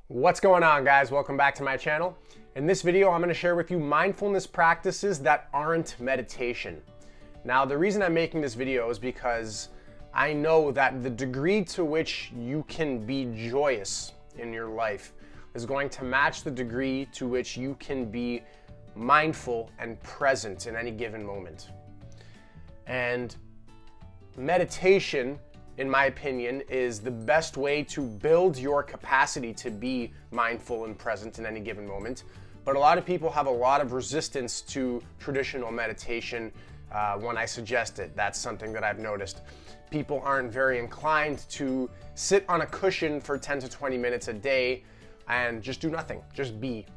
What's going on, guys? Welcome back to my channel. In this video, I'm going to share with you mindfulness practices that aren't meditation. Now, the reason I'm making this video is because I know that the degree to which you can be joyous in your life is going to match the degree to which you can be mindful and present in any given moment. And meditation, in my opinion, is the best way to build your capacity to be mindful and present in any given moment. But a lot of people have a lot of resistance to traditional meditation when I suggest it. That's something that I've noticed. People aren't very inclined to sit on a cushion for 10 to 20 minutes a day and just do nothing. Just be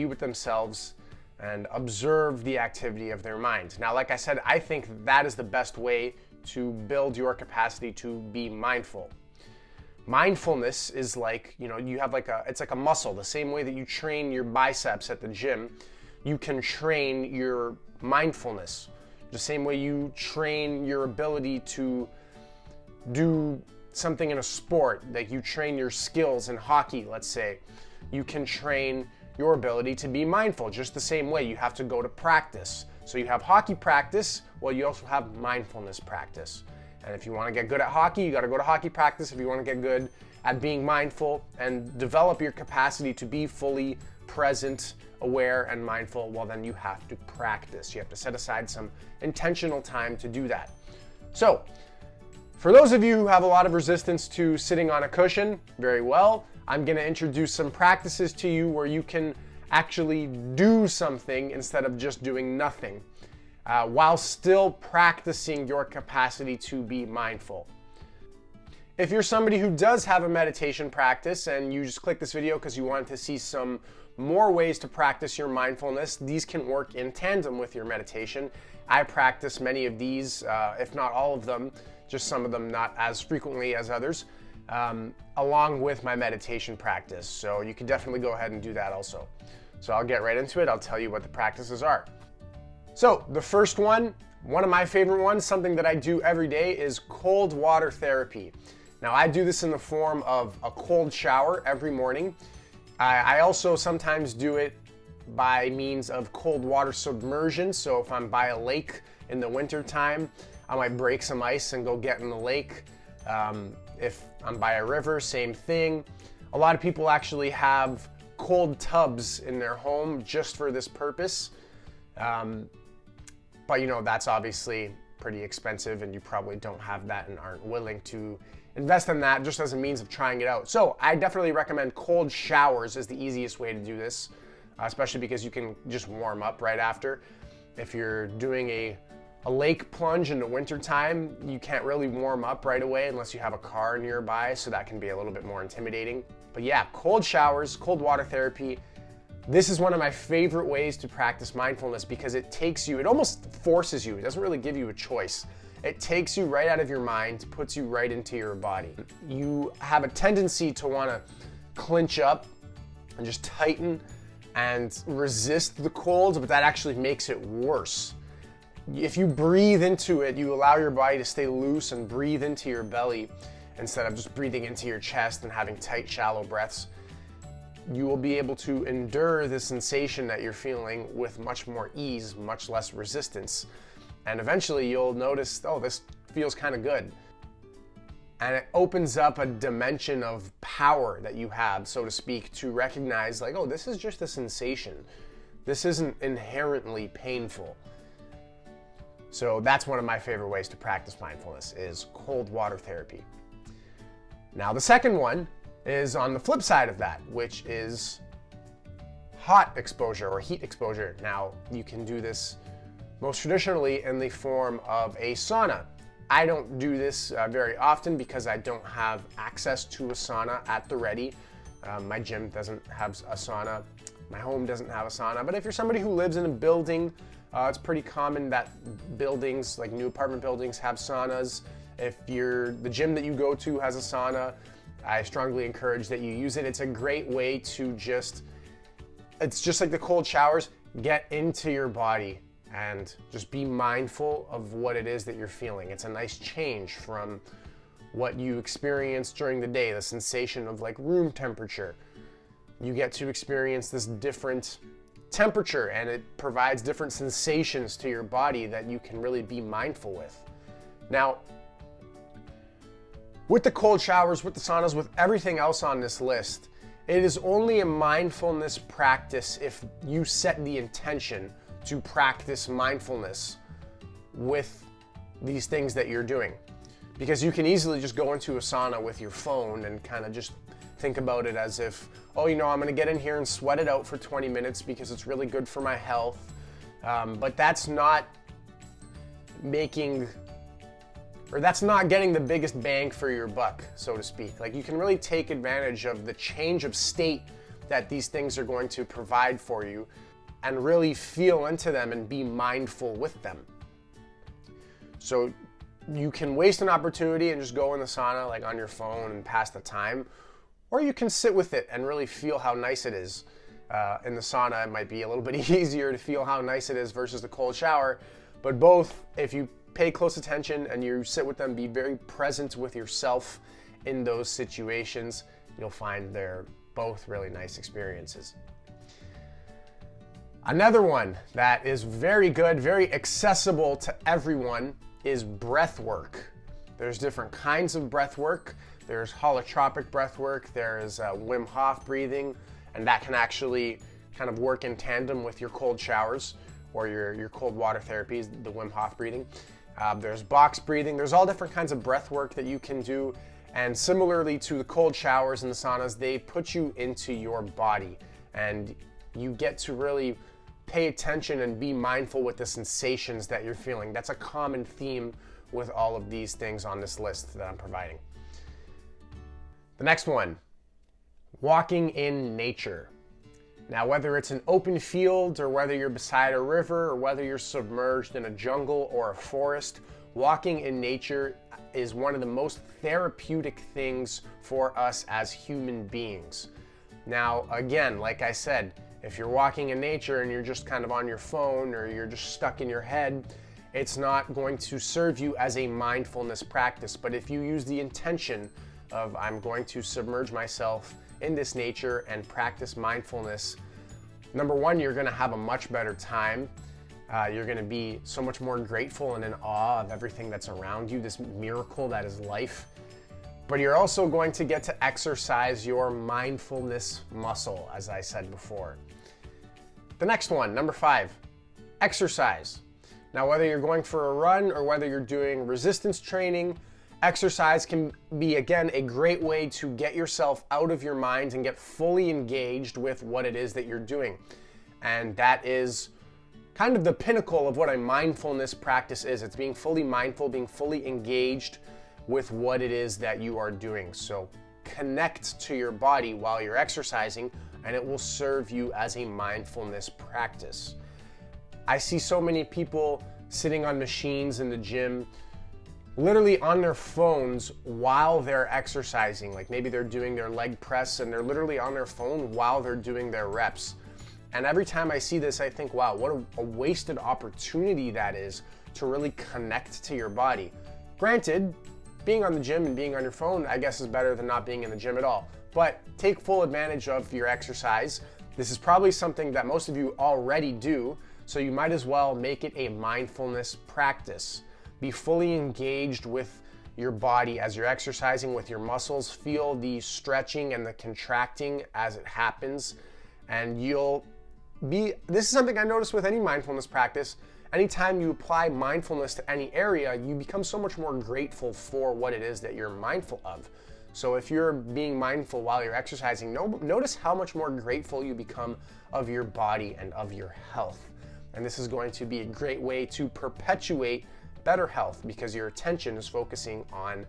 with themselves and observe the activity of their mind. Now, like I said, I think that is the best way to build your capacity to be mindful. Mindfulness is like, you have it's like a muscle. The same way that you train your biceps at the gym, you can train your mindfulness. The same way you train your ability to do something in a sport, like you train your skills in hockey, let's say. You can train your ability to be mindful just the same way. You have to go to practice. So you have hockey practice, well, you also have mindfulness practice. And if you want to get good at hockey, you got to go to hockey practice. If you want to get good at being mindful and develop your capacity to be fully present, aware, and mindful, well, then you have to practice. You have to set aside some intentional time to do that. So, for those of you who have a lot of resistance to sitting on a cushion, very well, I'm going to introduce some practices to you where you can actually do something instead of just doing nothing, while still practicing your capacity to be mindful. If you're somebody who does have a meditation practice and you just click this video because you want to see some more ways to practice your mindfulness, these can work in tandem with your meditation. I practice many of these, if not all of them, just some of them not as frequently as others, along with my meditation practice. So you can definitely go ahead and do that also. So I'll get right into it. I'll tell you what the practices are. So the first one of my favorite ones, something that I do every day, is cold water therapy. Now, I do this in the form of a cold shower every morning. I also sometimes do it by means of cold water submersion. So if I'm by a lake in the winter time, I might break some ice and go get in the lake. If I'm by a river, same thing. A lot of people actually have cold tubs in their home just for this purpose. But that's obviously pretty expensive and you probably don't have that and aren't willing to invest in that just as a means of trying it out. So I definitely recommend cold showers as the easiest way to do this, especially because you can just warm up right after. If you're doing a lake plunge in the winter time, you can't really warm up right away unless you have a car nearby, so that can be a little bit more intimidating. But yeah, cold showers, cold water therapy. This is one of my favorite ways to practice mindfulness because it almost forces you. It doesn't really give you a choice. It takes you right out of your mind, puts you right into your body. You have a tendency to want to clinch up and just tighten and resist the cold, but that actually makes it worse. If you breathe into it, you allow your body to stay loose and breathe into your belly instead of just breathing into your chest and having tight, shallow breaths. You will be able to endure the sensation that you're feeling with much more ease, much less resistance. And eventually you'll notice, oh, this feels kind of good. And it opens up a dimension of power that you have, so to speak, to recognize like, oh, this is just a sensation. This isn't inherently painful. So that's one of my favorite ways to practice mindfulness is cold water therapy. Now the second one is on the flip side of that, which is hot exposure or heat exposure. Now you can do this most traditionally in the form of a sauna. I don't do this very often because I don't have access to a sauna at the ready. My gym doesn't have a sauna. My home doesn't have a sauna. But if you're somebody who lives in a building, it's pretty common that buildings, like new apartment buildings, have saunas. If the gym that you go to has a sauna, I strongly encourage that you use it. It's a great way to it's just like the cold showers, get into your body and just be mindful of what it is that you're feeling. It's a nice change from what you experience during the day, the sensation of like room temperature. you get to experience this different temperature, and it provides different sensations to your body that you can really be mindful with. Now, with the cold showers, with the saunas, with everything else on this list, it is only a mindfulness practice if you set the intention to practice mindfulness with these things that you're doing. Because you can easily just go into a sauna with your phone and kind of just think about it as if, oh, I'm going to get in here and sweat it out for 20 minutes because it's really good for my health. But that's not that's not getting the biggest bang for your buck, so to speak. Like, you can really take advantage of the change of state that these things are going to provide for you and really feel into them and be mindful with them. So you can waste an opportunity and just go in the sauna like on your phone and pass the time, or you can sit with it and really feel how nice it is. In the sauna, it might be a little bit easier to feel how nice it is versus the cold shower, but both, if you pay close attention and you sit with them, be very present with yourself in those situations, you'll find they're both really nice experiences. Another one that is very good, very accessible to everyone is breath work. There's different kinds of breath work. There's holotropic breath work, there's Wim Hof breathing, and that can actually kind of work in tandem with your cold showers or your cold water therapies, the Wim Hof breathing. There's box breathing. There's all different kinds of breath work that you can do. And similarly to the cold showers and the saunas, they put you into your body, and you get to really pay attention and be mindful with the sensations that you're feeling. That's a common theme with all of these things on this list that I'm providing. The next one, walking in nature. Now, whether it's an open field or whether you're beside a river or whether you're submerged in a jungle or a forest, walking in nature is one of the most therapeutic things for us as human beings. Now, again, like I said, if you're walking in nature and you're just kind of on your phone or you're just stuck in your head, it's not going to serve you as a mindfulness practice. But if you use the intention of, I'm going to submerge myself in this nature and practice mindfulness, number one, you're going to have a much better time. You're going to be so much more grateful and in awe of everything that's around you, this miracle that is life. But you're also going to get to exercise your mindfulness muscle, as I said before. The next one, number 5, exercise. Now, whether you're going for a run or whether you're doing resistance training, exercise can be, again, a great way to get yourself out of your mind and get fully engaged with what it is that you're doing. And that is kind of the pinnacle of what a mindfulness practice is. It's being fully mindful, being fully engaged with what it is that you are doing. So connect to your body while you're exercising, and it will serve you as a mindfulness practice. I see so many people sitting on machines in the gym, literally on their phones while they're exercising. Like maybe they're doing their leg press and they're literally on their phone while they're doing their reps. And every time I see this, I think, wow, what a wasted opportunity that is to really connect to your body. Granted, being on the gym and being on your phone, I guess, is better than not being in the gym at all. But take full advantage of your exercise. This is probably something that most of you already do, so you might as well make it a mindfulness practice. Be fully engaged with your body as you're exercising, with your muscles. Feel the stretching and the contracting as it happens. And this is something I noticed with any mindfulness practice. Anytime you apply mindfulness to any area, you become so much more grateful for what it is that you're mindful of. So if you're being mindful while you're exercising, notice how much more grateful you become of your body and of your health. And this is going to be a great way to perpetuate better health, because your attention is focusing on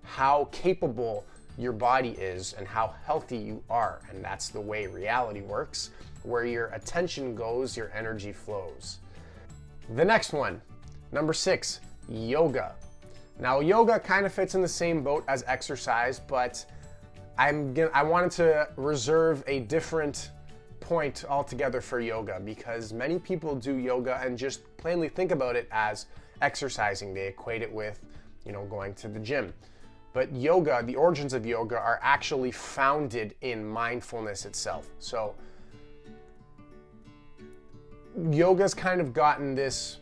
how capable your body is and how healthy you are. And that's the way reality works. Where your attention goes, your energy flows. The next one, number 6, yoga. Now, yoga kind of fits in the same boat as exercise, but I wanted to reserve a different point altogether for yoga, because many people do yoga and just plainly think about it as exercising. They equate it with, going to the gym. But yoga, the origins of yoga are actually founded in mindfulness itself. So yoga's kind of gotten this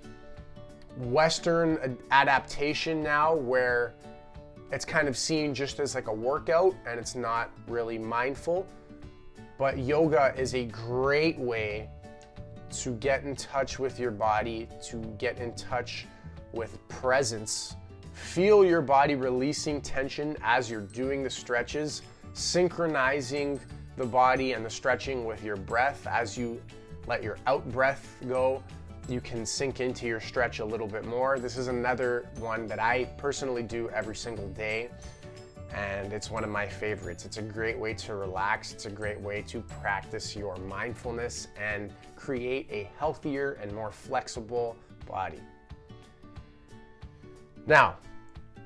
Western adaptation now where it's kind of seen just as like a workout and it's not really mindful. But yoga is a great way to get in touch with your body, to get in touch with presence. Feel your body releasing tension as you're doing the stretches, synchronizing the body and the stretching with your breath. As you let your out breath go, you can sink into your stretch a little bit more. This is another one that I personally do every single day, and it's one of my favorites. It's a great way to relax. It's a great way to practice your mindfulness and create a healthier and more flexible body. Now,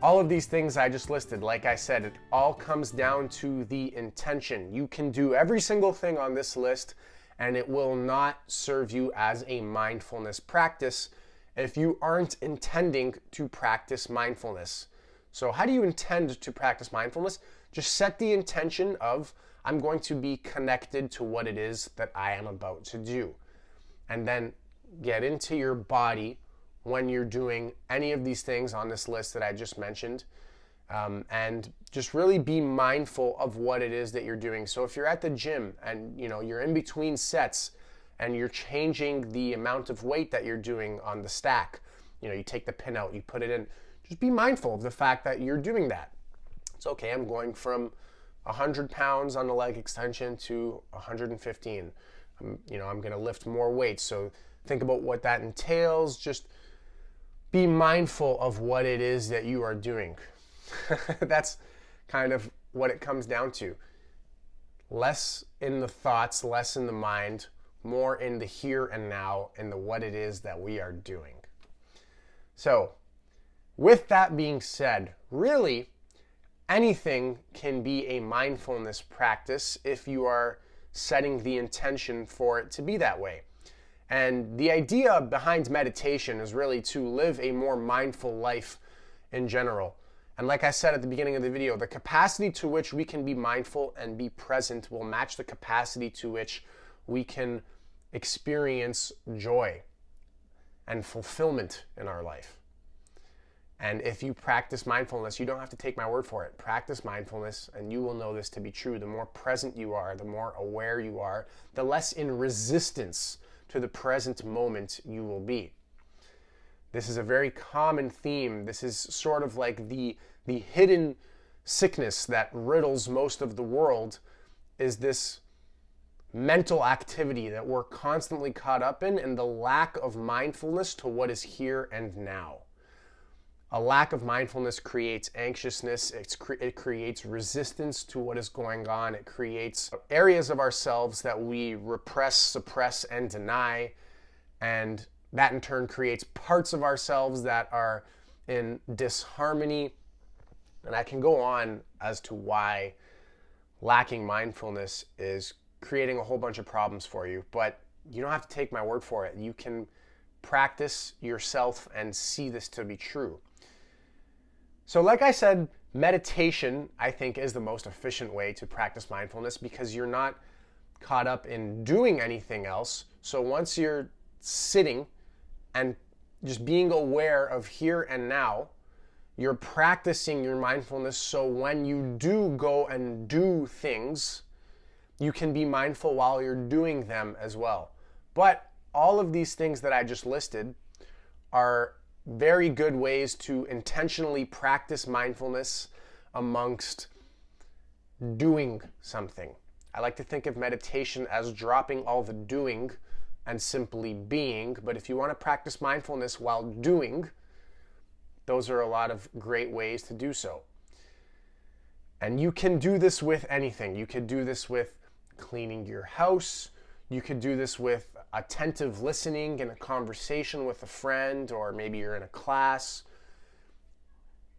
all of these things I just listed, like I said, it all comes down to the intention. You can do every single thing on this list and it will not serve you as a mindfulness practice if you aren't intending to practice mindfulness. So how do you intend to practice mindfulness? Just set the intention of, I'm going to be connected to what it is that I am about to do. And then get into your body when you're doing any of these things on this list that I just mentioned. And just really be mindful of what it is that you're doing. So if you're at the gym and you're in between sets and you're changing the amount of weight that you're doing on the stack, you take the pin out, you put it in, just be mindful of the fact that you're doing that. It's okay, I'm going from 100 pounds on the leg extension to 115. I'm going to lift more weight. So think about what that entails. Just be mindful of what it is that you are doing. That's kind of what it comes down to. Less in the thoughts, less in the mind, more in the here and now, in the what it is that we are doing. So, with that being said, really, anything can be a mindfulness practice if you are setting the intention for it to be that way. And the idea behind meditation is really to live a more mindful life in general. And like I said at the beginning of the video, the capacity to which we can be mindful and be present will match the capacity to which we can experience joy and fulfillment in our life. And if you practice mindfulness, you don't have to take my word for it. Practice mindfulness and you will know this to be true. The more present you are, the more aware you are, the less in resistance to the present moment you will be. This is a very common theme. This is sort of like the hidden sickness that riddles most of the world, is this mental activity that we're constantly caught up in and the lack of mindfulness to what is here and now. A lack of mindfulness creates anxiousness, it creates resistance to what is going on, it creates areas of ourselves that we repress, suppress, and deny, and that in turn creates parts of ourselves that are in disharmony. And I can go on as to why lacking mindfulness is creating a whole bunch of problems for you, but you don't have to take my word for it. You can practice yourself and see this to be true. So like I said, meditation, I think, is the most efficient way to practice mindfulness because you're not caught up in doing anything else. So once you're sitting and just being aware of here and now, you're practicing your mindfulness, so when you do go and do things, you can be mindful while you're doing them as well. But all of these things that I just listed are very good ways to intentionally practice mindfulness amongst doing something. I like to think of meditation as dropping all the doing and simply being, but if you want to practice mindfulness while doing, those are a lot of great ways to do so. And you can do this with anything. You could do this with cleaning your house. You could do this with attentive listening in a conversation with a friend, or maybe you're in a class.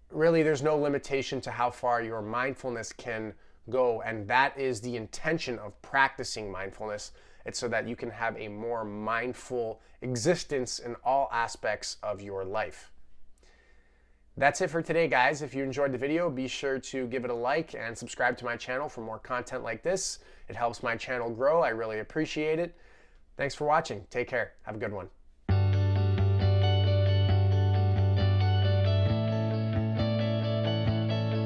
Really, there's no limitation to how far your mindfulness can go, and that is the intention of practicing mindfulness. It's so that you can have a more mindful existence in all aspects of your life. That's it for today, guys. If you enjoyed the video, be sure to give it a like and subscribe to my channel for more content like this. It helps my channel grow. I really appreciate it. Thanks for watching. Take care. Have a good one.